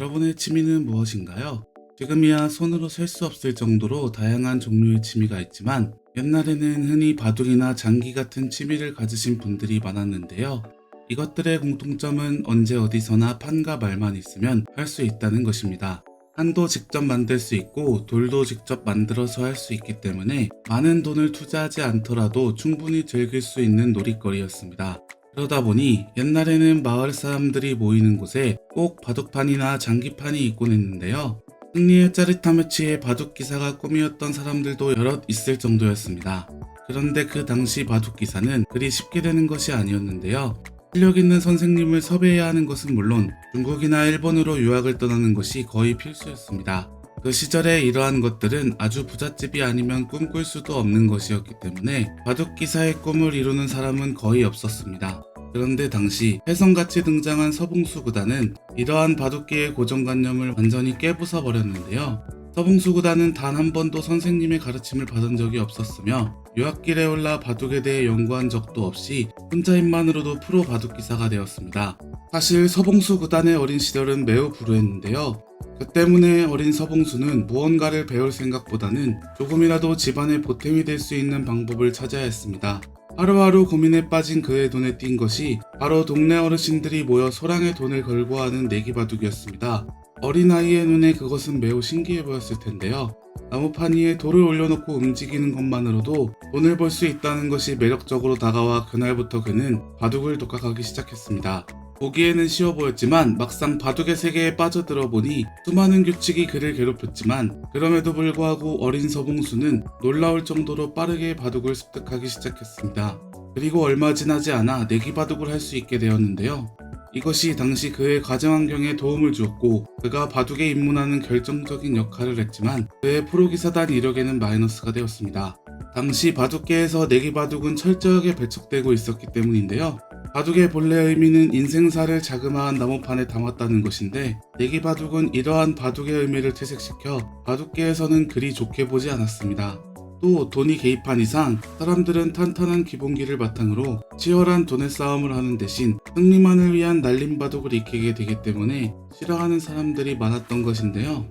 여러분의 취미는 무엇인가요? 지금이야 손으로 셀 수 없을 정도로 다양한 종류의 취미가 있지만 옛날에는 흔히 바둑이나 장기 같은 취미를 가지신 분들이 많았는데요. 이것들의 공통점은 언제 어디서나 판과 말만 있으면 할 수 있다는 것입니다. 판도 직접 만들 수 있고 돌도 직접 만들어서 할 수 있기 때문에 많은 돈을 투자하지 않더라도 충분히 즐길 수 있는 놀이거리였습니다. 그러다 보니 옛날에는 마을 사람들이 모이는 곳에 꼭 바둑판이나 장기판이 있곤 했는데요. 승리의 짜릿함에 취해 바둑 기사가 꿈이었던 사람들도 여럿 있을 정도였습니다. 그런데 그 당시 바둑 기사는 그리 쉽게 되는 것이 아니었는데요. 실력 있는 선생님을 섭외해야 하는 것은 물론 중국이나 일본으로 유학을 떠나는 것이 거의 필수였습니다. 그 시절에 이러한 것들은 아주 부잣집이 아니면 꿈꿀 수도 없는 것이었기 때문에 바둑 기사의 꿈을 이루는 사람은 거의 없었습니다. 그런데 당시 혜성같이 등장한 서봉수 구단은 이러한 바둑계의 고정관념을 완전히 깨부숴 버렸는데요. 서봉수 구단은 단 한 번도 선생님의 가르침을 받은 적이 없었으며 유학길에 올라 바둑에 대해 연구한 적도 없이 혼자 힘만으로도 프로 바둑기사가 되었습니다. 사실 서봉수 구단의 어린 시절은 매우 불우했는데요. 그 때문에 어린 서봉수는 무언가를 배울 생각보다는 조금이라도 집안의 보탬이 될 수 있는 방법을 찾아야 했습니다. 하루하루 고민에 빠진 그의 눈에 띈 것이 바로 동네 어르신들이 모여 소량의 돈을 걸고 하는 내기바둑이었습니다. 어린아이의 눈에 그것은 매우 신기해 보였을 텐데요. 나무판 위에 돌을 올려놓고 움직이는 것만으로도 돈을 벌 수 있다는 것이 매력적으로 다가와 그날부터 그는 바둑을 독학하기 시작했습니다. 보기에는 쉬워 보였지만 막상 바둑의 세계에 빠져들어 보니 수많은 규칙이 그를 괴롭혔지만 그럼에도 불구하고 어린 서봉수는 놀라울 정도로 빠르게 바둑을 습득하기 시작했습니다. 그리고 얼마 지나지 않아 내기바둑을 할 수 있게 되었는데요. 이것이 당시 그의 가정 환경에 도움을 주었고 그가 바둑에 입문하는 결정적인 역할을 했지만 그의 프로기사단 이력에는 마이너스가 되었습니다. 당시 바둑계에서 내기바둑은 철저하게 배척되고 있었기 때문인데요. 바둑의 본래 의미는 인생사를 자그마한 나무판에 담았다는 것인데 내기바둑은 이러한 바둑의 의미를 퇴색시켜 바둑계에서는 그리 좋게 보지 않았습니다. 또 돈이 개입한 이상 사람들은 탄탄한 기본기를 바탕으로 치열한 돈의 싸움을 하는 대신 승리만을 위한 날림 바둑을 익히게 되기 때문에 싫어하는 사람들이 많았던 것인데요.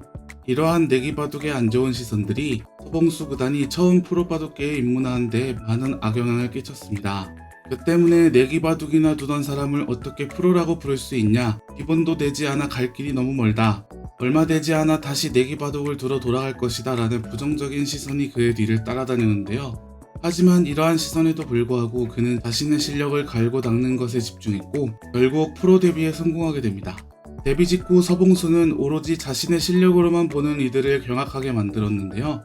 이러한 내기바둑의 안 좋은 시선들이 서봉수 구단이 처음 프로바둑계에 입문하는 데 많은 악영향을 끼쳤습니다. 그 때문에 내기바둑이나 두던 사람을 어떻게 프로라고 부를 수 있냐, 기본도 되지 않아 갈 길이 너무 멀다, 얼마 되지 않아 다시 내기바둑을 두러 돌아갈 것이다 라는 부정적인 시선이 그의 뒤를 따라다녔는데요. 하지만 이러한 시선에도 불구하고 그는 자신의 실력을 갈고 닦는 것에 집중했고 결국 프로 데뷔에 성공하게 됩니다. 데뷔 직후 서봉수는 오로지 자신의 실력으로만 보는 이들을 경악하게 만들었는데요.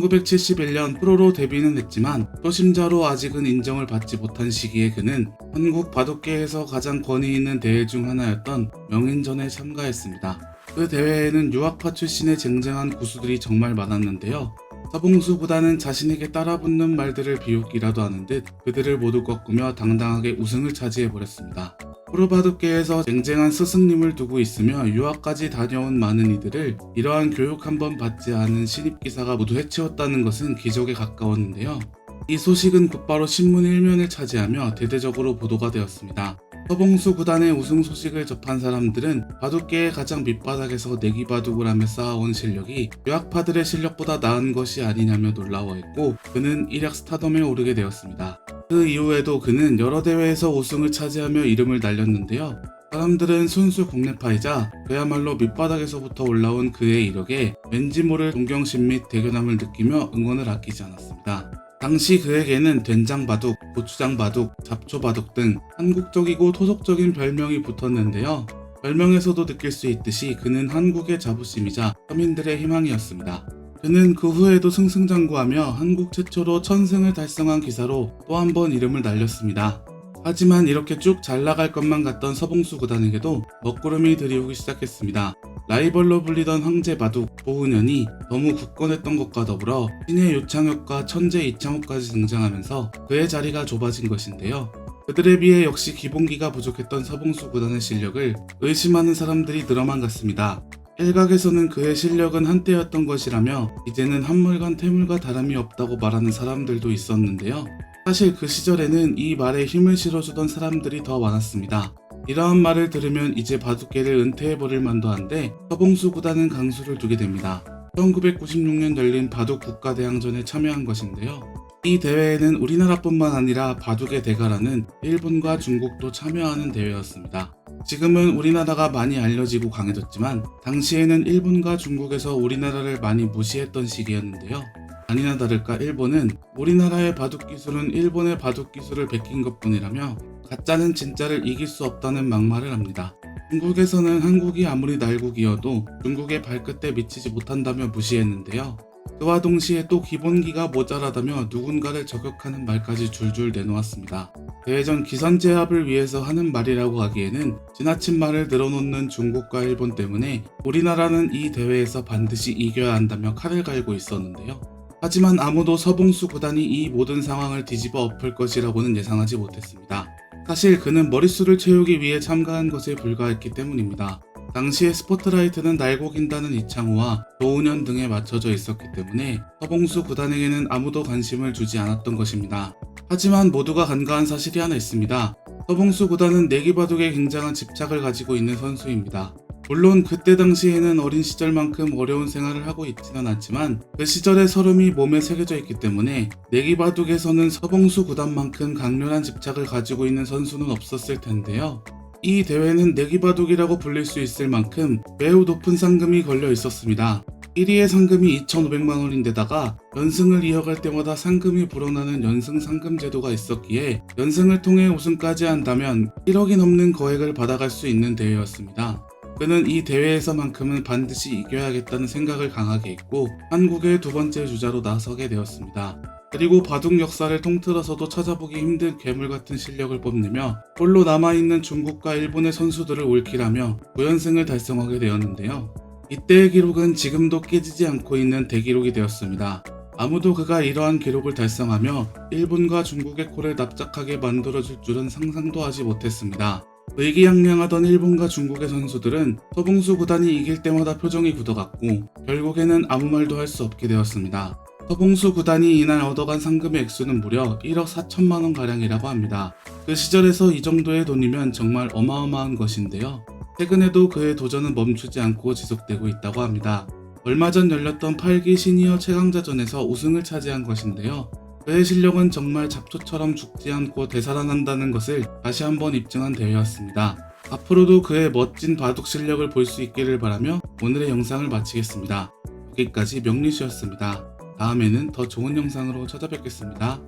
1971년 프로로 데뷔는 했지만 초심자로 아직은 인정을 받지 못한 시기에 그는 한국 바둑계에서 가장 권위 있는 대회 중 하나였던 명인전에 참가했습니다. 그 대회에는 유학파 출신의 쟁쟁한 고수들이 정말 많았는데요. 서봉수 구단은 자신에게 따라붙는 말들을 비웃기라도 하는 듯 그들을 모두 꺾으며 당당하게 우승을 차지해버렸습니다. 프로바둑계에서 쟁쟁한 스승님을 두고 있으며 유학까지 다녀온 많은 이들을 이러한 교육 한번 받지 않은 신입기사가 모두 해치웠다는 것은 기적에 가까웠는데요. 이 소식은 곧바로 신문 1면을 차지하며 대대적으로 보도가 되었습니다. 서봉수 구단의 우승 소식을 접한 사람들은 바둑계의 가장 밑바닥에서 내기바둑을 하며 쌓아온 실력이 유학파들의 실력보다 나은 것이 아니냐며 놀라워했고 그는 일약 스타덤에 오르게 되었습니다. 그 이후에도 그는 여러 대회에서 우승을 차지하며 이름을 날렸는데요. 사람들은 순수 국내파이자 그야말로 밑바닥에서부터 올라온 그의 이력에 왠지 모를 존경심 및 대견함을 느끼며 응원을 아끼지 않았습니다. 당시 그에게는 된장바둑, 고추장바둑, 잡초바둑 등 한국적이고 토속적인 별명이 붙었는데요. 별명에서도 느낄 수 있듯이 그는 한국의 자부심이자 서민들의 희망이었습니다. 그는 그 후에도 승승장구하며 한국 최초로 1000승을 달성한 기사로 또 한 번 이름을 날렸습니다. 하지만 이렇게 쭉 잘나갈 것만 같던 서봉수 구단에게도 먹구름이 들이오기 시작했습니다. 라이벌로 불리던 황제 바둑 고은현이 너무 굳건했던 것과 더불어 신의 유창혁과 천재 이창호까지 등장하면서 그의 자리가 좁아진 것인데요. 그들에 비해 역시 기본기가 부족했던 서봉수 구단의 실력을 의심하는 사람들이 늘어만 갔습니다. 일각에서는 그의 실력은 한때였던 것이라며 이제는 한물간 태물과 다름이 없다고 말하는 사람들도 있었는데요. 사실 그 시절에는 이 말에 힘을 실어주던 사람들이 더 많았습니다. 이러한 말을 들으면 이제 바둑계를 은퇴해버릴 만도 한데 서봉수 구단은 강수를 두게 됩니다. 1996년 열린 바둑 국가대항전에 참여한 것인데요. 이 대회에는 우리나라뿐만 아니라 바둑의 대가라는 일본과 중국도 참여하는 대회였습니다. 지금은 우리나라가 많이 알려지고 강해졌지만 당시에는 일본과 중국에서 우리나라를 많이 무시했던 시기였는데요. 아니나 다를까 일본은 우리나라의 바둑 기술은 일본의 바둑 기술을 베낀 것뿐이라며 가짜는 진짜를 이길 수 없다는 막말을 합니다. 중국에서는 한국이 아무리 날국이어도 중국의 발끝에 미치지 못한다며 무시했는데요. 그와 동시에 또 기본기가 모자라다며 누군가를 저격하는 말까지 줄줄 내놓았습니다. 대회전 기선제압을 위해서 하는 말이라고 하기에는 지나친 말을 늘어놓는 중국과 일본 때문에 우리나라는 이 대회에서 반드시 이겨야 한다며 칼을 갈고 있었는데요. 하지만 아무도 서봉수 구단이 이 모든 상황을 뒤집어 엎을 것이라고는 예상하지 못했습니다. 사실 그는 머릿수를 채우기 위해 참가한 것에 불과했기 때문입니다. 당시에 스포트라이트는 날고긴다는 이창호와 조은현 등에 맞춰져 있었기 때문에 서봉수 구단에게는 아무도 관심을 주지 않았던 것입니다. 하지만 모두가 간과한 사실이 하나 있습니다. 서봉수 구단은 내기바둑에 굉장한 집착을 가지고 있는 선수입니다. 물론 그때 당시에는 어린 시절만큼 어려운 생활을 하고 있지는 않지만 그 시절의 서름이 몸에 새겨져 있기 때문에 내기바둑에서는 서봉수 구단만큼 강렬한 집착을 가지고 있는 선수는 없었을 텐데요. 이 대회는 내기바둑이라고 불릴 수 있을 만큼 매우 높은 상금이 걸려 있었습니다. 1위의 상금이 2,500만원인데다가 연승을 이어갈 때마다 상금이 불어나는 연승 상금 제도가 있었기에 연승을 통해 우승까지 한다면 1억이 넘는 거액을 받아갈 수 있는 대회였습니다. 그는 이 대회에서만큼은 반드시 이겨야겠다는 생각을 강하게 했고 한국의 두 번째 주자로 나서게 되었습니다. 그리고 바둑 역사를 통틀어서도 찾아보기 힘든 괴물같은 실력을 뽐내며 홀로 남아있는 중국과 일본의 선수들을 올킬하며 9연승을 달성하게 되었는데요. 이때의 기록은 지금도 깨지지 않고 있는 대기록이 되었습니다. 아무도 그가 이러한 기록을 달성하며 일본과 중국의 코를 납작하게 만들어줄 줄은 상상도 하지 못했습니다. 의기양양하던 일본과 중국의 선수들은 서봉수 구단이 이길 때마다 표정이 굳어갔고 결국에는 아무 말도 할 수 없게 되었습니다. 서봉수 구단이 이날 얻어간 상금의 액수는 무려 1억 4천만원 가량이라고 합니다. 그 시절에서 이 정도의 돈이면 정말 어마어마한 것인데요. 최근에도 그의 도전은 멈추지 않고 지속되고 있다고 합니다. 얼마 전 열렸던 8기 시니어 최강자전에서 우승을 차지한 것인데요. 그의 실력은 정말 잡초처럼 죽지 않고 되살아난다는 것을 다시 한번 입증한 대회였습니다. 앞으로도 그의 멋진 바둑 실력을 볼 수 있기를 바라며 오늘의 영상을 마치겠습니다. 여기까지 명리씨였습니다. 다음에는 더 좋은 영상으로 찾아뵙겠습니다.